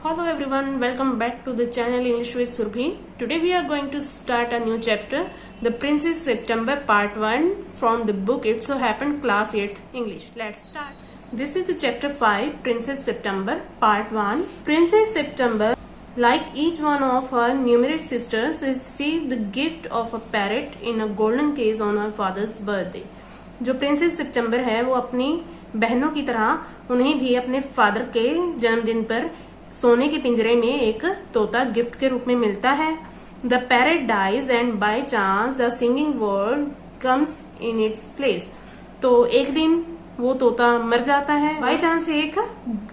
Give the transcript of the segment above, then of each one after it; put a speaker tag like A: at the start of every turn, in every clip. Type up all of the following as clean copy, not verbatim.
A: Hello everyone, welcome back to the channel English with Surbhi. Today we are going to start a new chapter, The Princess September Part 1 from the book It So Happened Class 8th English. Let's start. This is the chapter 5, Princess September Part 1. Princess September, like each one of her numerous sisters, received the gift of a parrot in a golden case on her father's birthday. जो princess सितंबर है वो अपनी बहनों की तरह उन्हें भी अपने फादर के जन्मदिन पर सोने के पिंजरे में एक तोता गिफ्ट के रूप में मिलता है. The parrot dies and by chance the singing bird comes in its place. तो एक दिन वो तोता मर जाता है. बाय चांस एक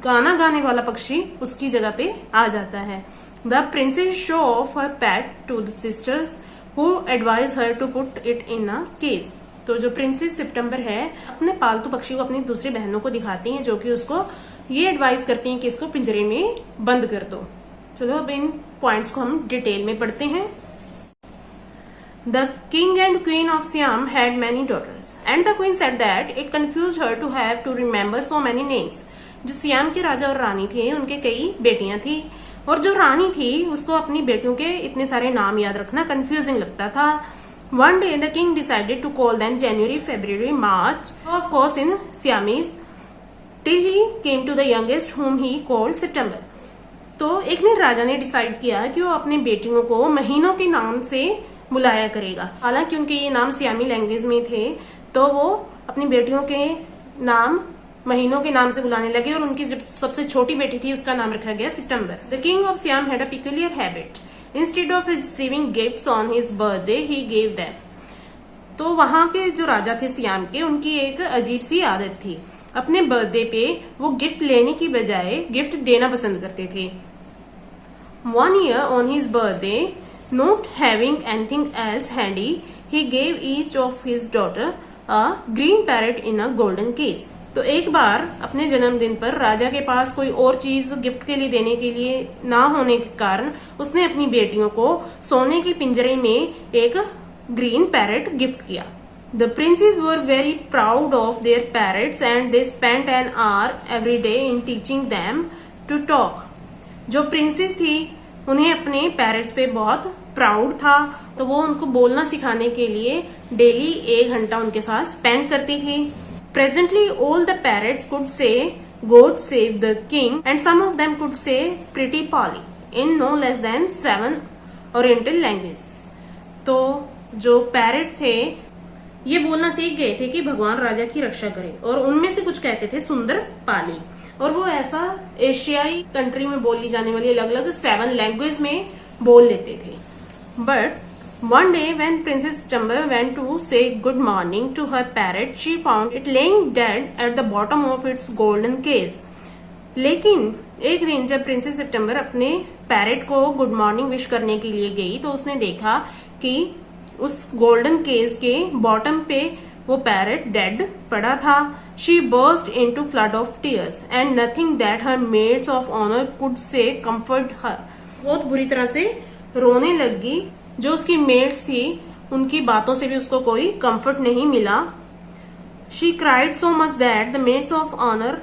A: गाना गाने वाला पक्षी उसकी जगह पे आ जाता है. The princess show off her pet to the sisters who advise her to put it in a case. तो जो प्रिंसेस सितंबर है अपने पालतू पक्षी को अपनी दूसरी बहनों को दिखाती हैं, जो कि उसको ये एडवाइस करती हैं कि इसको पिंजरे में बंद कर दो. चलो अब इन पॉइंट्स को हम डिटेल में पढ़ते हैं. The king and queen of Siam had many daughters and the queen said that it confuse her to have to remember so many names. जो सियाम के राजा और रानी थे उनके कई बेटियां थी और जो रानी थी उसको अपनी बेटियों के इतने सारे नाम याद रखना कंफ्यूजिंग लगता था. One day the king decided to call them January, February, March, of course in Siamese, till he came to the youngest whom he called September. तो एक दिन राजा ने डिसाइड किया कि वो अपने बेटियों को महीनों के नाम से बुलाया करेगा. हालांकि उनके ये नाम सियामी लैंग्वेज में थे तो वो अपनी बेटियों के नाम महीनों के नाम से बुलाने लगे और उनकी जब सबसे छोटी बेटी थी उसका नाम रखा गया सितंबर. The king of Siam had a peculiar habit. Instead of receiving gifts on his birthday, he gave them. तो वहां के जो राजा थे सियाम के उनकी एक अजीब सी आदत थी. अपने बर्थडे पे वो गिफ्ट लेने की बजाय गिफ्ट देना पसंद करते थे. One year on his birthday, not having anything else handy, he gave each of his daughter a green parrot in a golden case. तो एक बार अपने जन्मदिन पर राजा के पास कोई और चीज गिफ्ट के लिए देने के लिए ना होने के कारण उसने अपनी बेटियों को सोने के पिंजरे में एक ग्रीन पैरेट गिफ्ट किया. The princess were very proud of their parrots and they spent an hour every day in teaching them to talk. जो प्रिंसेस थी उन्हें अपने पैरेट्स पे बहुत प्राउड था तो वो उनको बोलना सिखाने के लिए डेली 1 घंटा उनके साथ स्पेंड करती थी. Presently, all the parrots could say, "God save the king," and some of them could say, "Pretty Polly," in no less than 7 Oriental languages. तो जो पैरेट थे ये बोलना सीख गए थे कि भगवान राजा की रक्षा करे और उनमें से कुछ कहते थे सुंदर पाली. और वो ऐसा एशियाई कंट्री में बोली जाने वाली अलग अलग 7 लैंग्वेज में बोल लेते थे. But one day when Princess September went to say good morning to her parrot, she found it laying dead at the bottom of its golden case. लेकिन एक दिन जब प्रिंसेस सितंबर अपने पैरेट को गुड मॉर्निंग विश करने के लिए गई तो उसने देखा कि उस गोल्डन केस के बॉटम पे वो पैरेट डेड पड़ा था. She burst into flood of tears and nothing that her maids of honor could say comforted her. बहुत बुरी तरह से रोने लगी. जो उसकी मेड्स थी उनकी बातों से भी उसको कोई कंफर्ट नहीं मिला. She cried so much that the maids of honour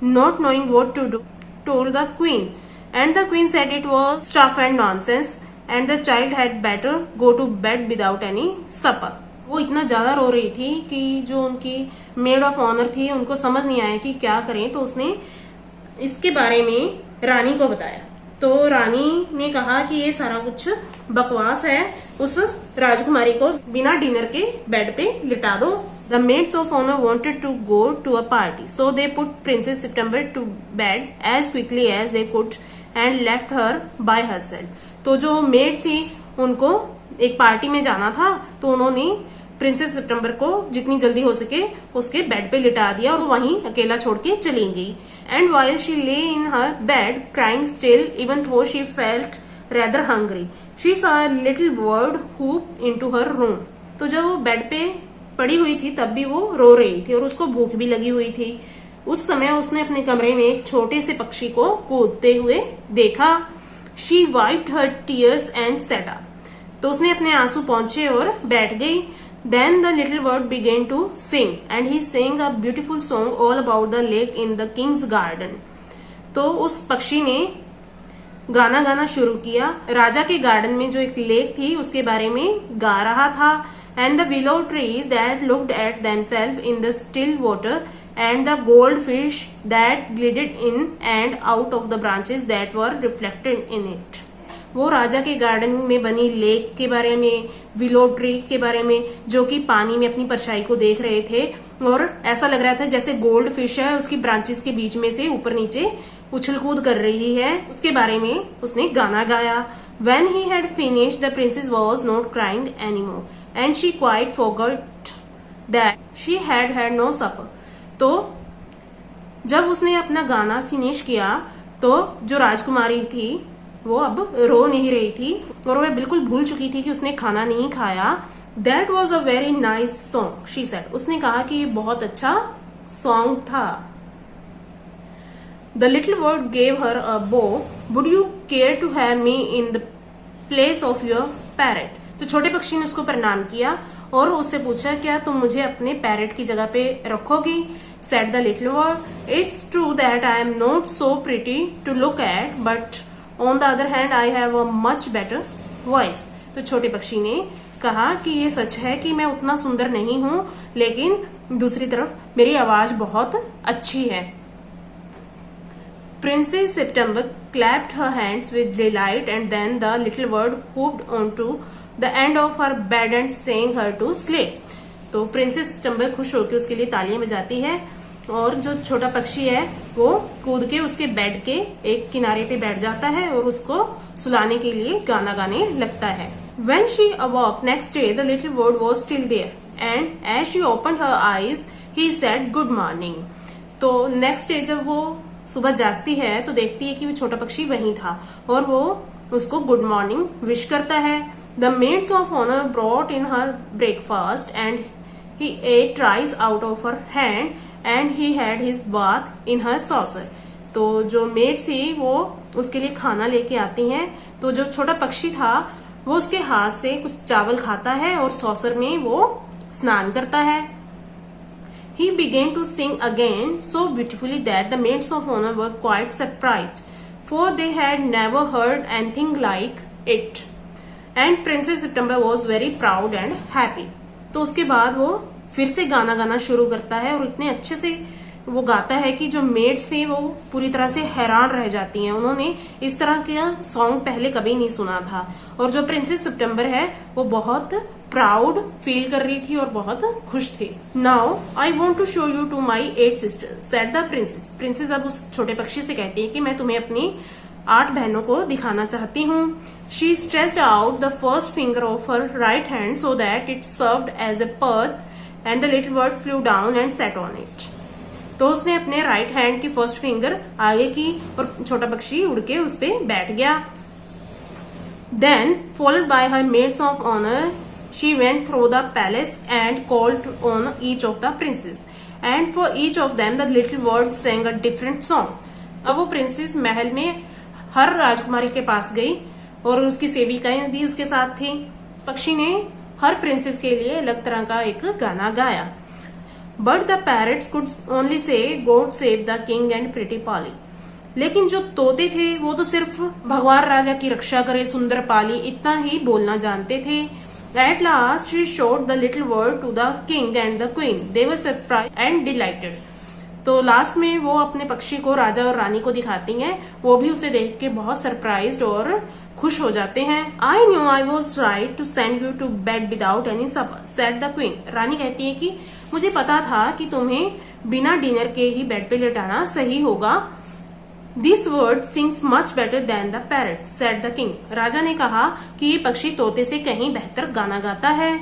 A: not knowing what to do told the queen and the queen said it was stuff and nonsense and the child had better go to bed without any supper. वो इतना ज्यादा रो रही थी कि जो उनकी made of honour थी उनको समझ नहीं आया कि क्या करें. तो उसने इसके बारे में रानी को बताया. तो रानी ने कहा कि ये सारा कुछ बकवास है, उस राजकुमारी को बिना डिनर के बेड पे लिटा दो. The maids of honour wanted to go to a party so they put princess September to bed as quickly as they could and left her by herself. तो जो मेड थी उनको एक पार्टी में जाना था तो उन्होंने प्रिंसेस सितंबर को जितनी जल्दी हो सके उसके बेड पे लिटा दिया और वहीं अकेला छोड़ के चली गई. And while she lay in her bed crying still even though she felt rather hungry, she saw a little bird whoop into her room. तो जब वो बेड पे पड़ी हुई थी तब भी वो रो रही थी और उसको भूख भी लगी हुई थी. उस समय उसने अपने कमरे में एक छोटे से पक्षी को कूदते हुए देखा. She wiped her tears and sat up. तो उसने अपने आंसू पोंछे और बैठ गई. Then the little bird began to sing and he sang a beautiful song all about the lake in the king's garden. तो उस पक्षी ने गाना गाना शुरू किया। राजा के गार्डन में जो एक लेक थी उसके बारे में गा रहा था। And the willow trees that looked at themselves in the still water and the gold fish that glided in and out of the branches that were reflected in it. वो राजा के गार्डन में बनी लेक के बारे में, willow tree के बारे में, जो कि पानी में अपनी परछाई को देख रहे थे और ऐसा लग रहा था जैसे गोल्ड फिश है उसकी ब्रांचेस के बीच में से ऊपर नीचे उछल कूद कर रही है, उसके बारे में उसने गाना गाया। When he had finished, the princess was not crying anymore, and she quite forgot that she had had no supper. तो जब उसने अपना गाना फिनिश किया तो जो राजकुमारी थी वो अब रो नहीं रही थी और वह बिल्कुल भूल चुकी थी कि उसने खाना नहीं खाया। That was a very nice song, she said. उसने कहा कि ये बहुत अच्छा सॉन्ग था। The little bird gave her a bow. Would you care to have me in the place of your parrot? तो छोटे पक्षी ने उसको प्रणाम किया और उससे पूछा क्या तुम मुझे अपने पैरेट की जगह पे रखोगी? Said the little bird, It's true that I am not so pretty to look at, but on the other hand I have a much better voice. तो छोटे पक्षी ने कहा कि ये सच है कि मैं उतना सुंदर नहीं हूँ, लेकिन दूसरी तरफ मेरी आवाज बहुत अच्छी है। Princess September clapped her hands with delight, and then the little bird hopped onto the end of her bed and sang her to sleep. तो प्रिंसेस सितंबर खुश होकर उसके लिए तालियां बजाती है और जो छोटा पक्षी है वो कूद के उसके बेड के एक किनारे पे बैठ जाता है और उसको सुलाने के लिए गाना गाने लगता है। When she awoke next day, the little bird was still there, and as she opened her eyes, he said good morning. तो नेक्स्ट डे जब वो सुबह जागती है तो देखती है कि वो छोटा पक्षी वहीं था और वो उसको गुड मॉर्निंग विश करता है। The maids of honour brought in her breakfast and he ate rice out of her hand and he had his bath in her saucer. तो जो मेड्स थी वो उसके लिए खाना लेके आती हैं। तो जो छोटा पक्षी था वो उसके हाथ से कुछ चावल खाता है और सॉसर में वो स्नान करता है। He began to sing again so beautifully that the maids of honor were quite surprised, for they had never heard anything like it. And Princess September was very proud and happy. तो उसके बाद वो फिर से गाना गाना शुरू करता है और इतने अच्छे से वो गाता है कि जो मेड्स थी वो पूरी तरह से हैरान रह जाती हैं। उन्होंने इस तरह का सॉन्ग पहले कभी नहीं सुना था और जो प्रिंसेस सितंबर है वो बहुत प्राउड फील कर रही थी और बहुत खुश थी। Now I want to show you to my 8 sisters, said the princess. Princess अब उस छोटे पक्षी से कहती है कि मैं तुम्हें अपनी 8 बहनों को दिखाना चाहती हूँ। She stretched out the first finger of her right hand so that it served as a perch and the little bird flew down and sat on it. तो उसने अपने राइट हैंड की फर्स्ट फिंगर आगे की और छोटा पक्षी उड़ के उस पे बैठ गया। Then followed by her maids of honour she went through the palace and called on each of the princes, and for each of them the little bird sang a different song. अब वो princess महल में हर राजकुमारी के पास गई और उसकी सेविकाएं भी उसके साथ थी। पक्षी ने हर प्रिंसेस के लिए अलग तरह का एक गाना गाया। But the parrots could only say God save the king and pretty Polly. लेकिन जो तोते थे वो तो सिर्फ भगवान राजा की रक्षा करे सुंदर पाली इतना ही बोलना जानते थे। At last she showed the little bird to the king and the queen. They were surprised and delighted. तो लास्ट में वो अपने पक्षी को राजा और रानी को दिखाती हैं। वो भी उसे देख के बहुत सरप्राइज्ड और खुश हो जाते हैं। I knew I was right to send you to bed without any supper, said the queen. रानी कहती है कि मुझे पता था कि तुम्हें बिना डिनर के ही बेड पे लेटाना सही होगा। This bird sings much better than the parrot, said the king. राजा ने कहा कि ये पक्षी तोते से कहीं बेहतर गाना गाता है।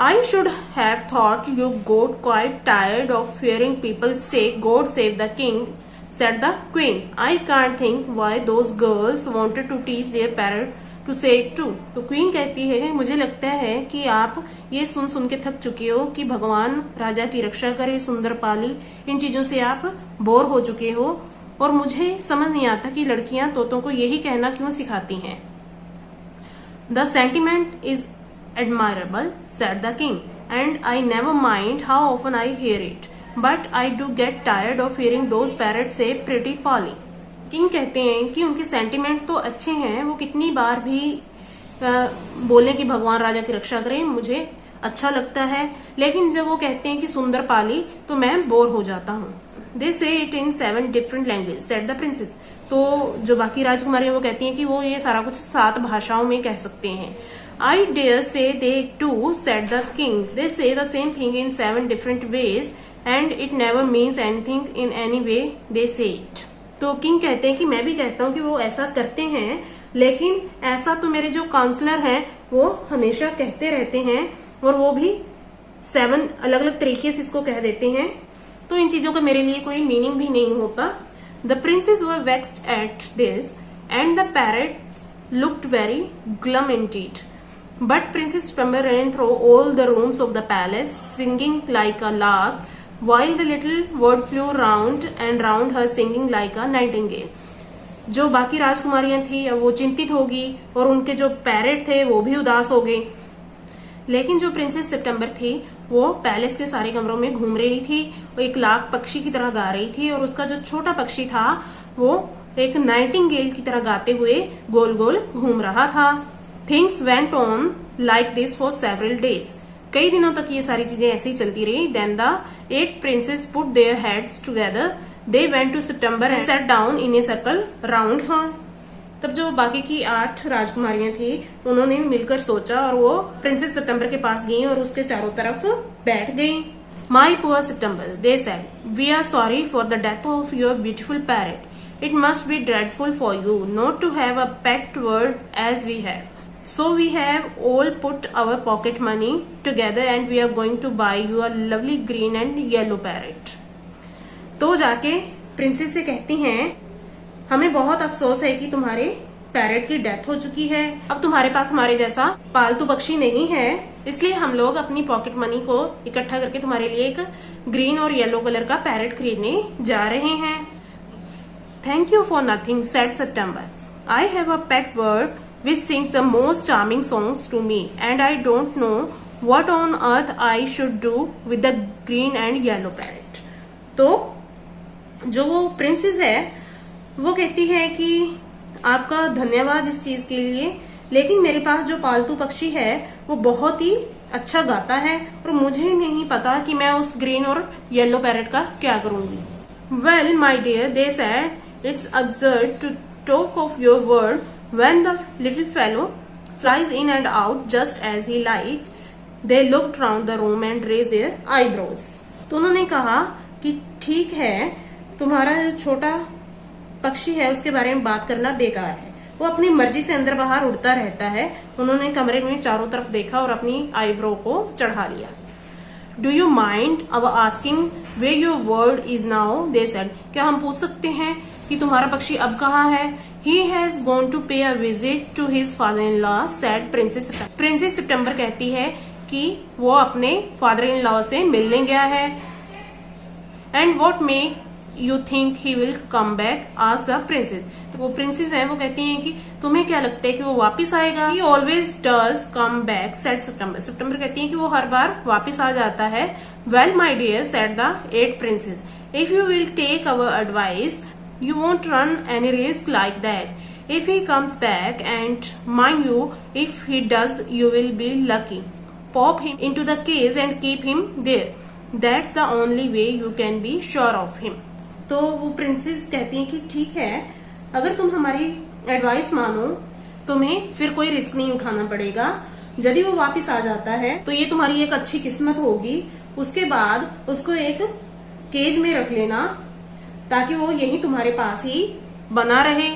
A: I should have thought you got quite tired of hearing people say God save the king, said the queen. I can't think why those girls wanted to teach their parrot to say it too. तो queen कहती है मुझे लगता है कि आप ये सुन सुन के थक चुके हो कि भगवान राजा की रक्षा करे सुंदर पाली, इन चीजों से आप बोर हो चुके हो और मुझे समझ नहीं आता कि लड़कियां तोतों को यही कहना क्यों सिखाती हैं। The sentiment is admirable, said the king, and I never mind how often I hear it, but I do get tired of hearing those parrots से प्रिटी पॉली। किंग कहते हैं कि उनके सेंटिमेंट तो अच्छे हैं, वो कितनी बार भी बोले कि भगवान राजा की रक्षा करें, मुझे अच्छा लगता है, लेकिन जब वो कहते हैं कि सुंदर पाली तो मैं बोर हो जाता हूँ। दे say it in 7 different language said the princess. तो जो बाकी राजकुमारी वो कहती हैं कि वो ये सारा कुछ 7 भाषाओं में कह सकते हैं। I dare say they do said the king, they say the same thing in 7 different ways and it never means anything in any way they say it. तो किंग कहते हैं कि मैं भी कहता हूँ कि वो ऐसा करते हैं, लेकिन ऐसा तो मेरे जो काउंसलर हैं वो हमेशा कहते रहते हैं, और वो भी 7 अलग अलग तरीके से इसको कह देते हैं, तो इन चीजों का मेरे लिए कोई मीनिंग भी नहीं होता। The princess were vexed at this and the parrots looked very glum Indeed, but princess September ran through all the rooms of the palace singing like a lark, while the little bird flew round and round her singing like a nightingale। जो बाकी राजकुमारियां थी अब वो चिंतित होगी और उनके जो पैरेट थे वो भी उदास हो गए, लेकिन जो प्रिंसेस सितंबर थी वो पैलेस के सारे कमरों में घूम रही थी, वो एक लाख पक्षी की तरह गा रही थी, और उसका जो छोटा पक्षी था वो एक नाइटिंगेल की तरह गाते हुए गोल गोल घूम रहा था। Things went on like this for several days. कई दिनों तक ये सारी चीजें ऐसे ही चलती रही। Then the 8 princesses put their heads together, they went to September and sat down in a circle round her. तब जो बाकी की 8 राजकुमारियां थी उन्होंने मिलकर सोचा और वो प्रिंसेस सितंबर के पास गई और उसके चारों तरफ बैठ गई। My poor September, they said, we are sorry for the death of your beautiful parrot. It must be dreadful for you not to have a pet bird as we have, so we have all put our pocket money together and we are going to buy you a lovely green and yellow parrot। तो जाके princess से कहती हैं, हमें बहुत अफसोस है कि तुम्हारे पैरेट की डेथ हो चुकी है, अब तुम्हारे पास हमारे जैसा पालतू पक्षी नहीं है, इसलिए हम लोग अपनी पॉकेट मनी को इकट्ठा करके तुम्हारे लिए एक ग्रीन और येलो कलर का पैरेट खरीदने जा रहे हैं। Thank you for nothing said September, I have a pet bird which sings the most charming songs to me and I don't know what on earth I should do with the green and yellow parrot। तो जो वो princess है वो कहती है कि आपका धन्यवाद इस चीज के लिए, लेकिन मेरे पास जो पालतू पक्षी है वो बहुत ही अच्छा गाता है और मुझे नहीं पता कि मैं उस ग्रीन और येलो पैरेट का क्या करूंगी। Well my dear, they said, it's absurd to talk of your bird when the little fellow flies in and out just as he likes। they looked round the room and raised their eyebrows। तो उन्होंने कहा कि ठीक है, तुम्हारा जो छोटा पक्षी है उसके बारे में बात करना बेकार है, वो अपनी मर्जी से अंदर बाहर उड़ता रहता है। उन्होंने कमरे में चारों तरफ देखा और अपनी आईब्रो को चढ़ा लिया। Do you mind our asking way your word is now, they said, क्या हम पूछ सकते हैं कि तुम्हारा पक्षी अब कहाँ है? He has gone to pay a visit to his father-in-law, said Princess September। Princess सितंबर कहती है कि वो अपने फादर इन लॉ से मिलने गया है। And what make you think he will come back, asked the princess. तो वो प्रिंसेस है वो कहती हैं कि तुम्हें क्या लगता है कि वो वापस आएगा? He always does come back, said September। सितंबर कहती है कि वो हर बार वापस आ जाता है। Well my dear, said the 8 princes, if you will take our advice you won't run any risk like that। if he comes back, and mind you, if he does you will be lucky, pop him into the cage and keep him there, that's the only way you can be sure of him। तो वो princess कहती हैं कि ठीक है, अगर तुम हमारी एडवाइस मानो तुम्हें फिर कोई रिस्क नहीं उठाना पड़ेगा, यदि वो वापस आ जाता है तो ये तुम्हारी एक अच्छी किस्मत होगी, उसके बाद उसको एक केज में रख लेना ताकि वो यही तुम्हारे पास ही बना रहे।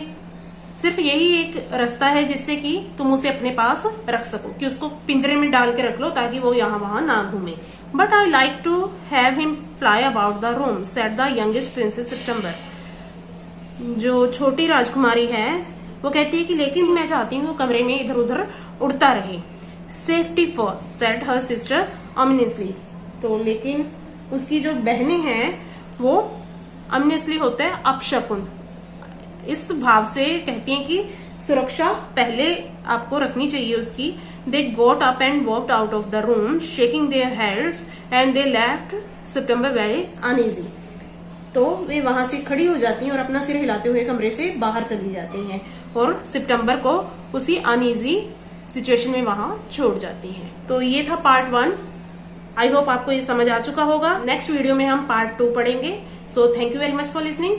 A: सिर्फ यही एक रास्ता है जिससे कि तुम उसे अपने पास रख सको, कि उसको पिंजरे में डाल के रख लो ताकि वो यहाँ वहां ना घूमे। But I like to have him fly about the room, said the youngest princess September. जो छोटी राजकुमारी है वो कहती है कि लेकिन मैं चाहती हूँ कमरे में इधर उधर उड़ता रहे। Safety first, said her sister ominously. तो लेकिन उसकी जो बहनें हैं वो ऑमिनियसली होता है अपशकुन, इस भाव से कहती हैं कि सुरक्षा पहले आपको रखनी चाहिए उसकी। They got up and walked out of the room shaking their heads and they left September very uneasy. तो वे वहां से खड़ी हो जाती हैं और अपना सिर हिलाते हुए कमरे से बाहर चली जाती हैं और सितंबर को उसी अनईजी सिचुएशन में वहां छोड़ जाती हैं। तो ये था पार्ट 1। आई होप आपको ये समझ आ चुका होगा। नेक्स्ट वीडियो में हम पार्ट 2 पढ़ेंगे। So thank you very much for listening.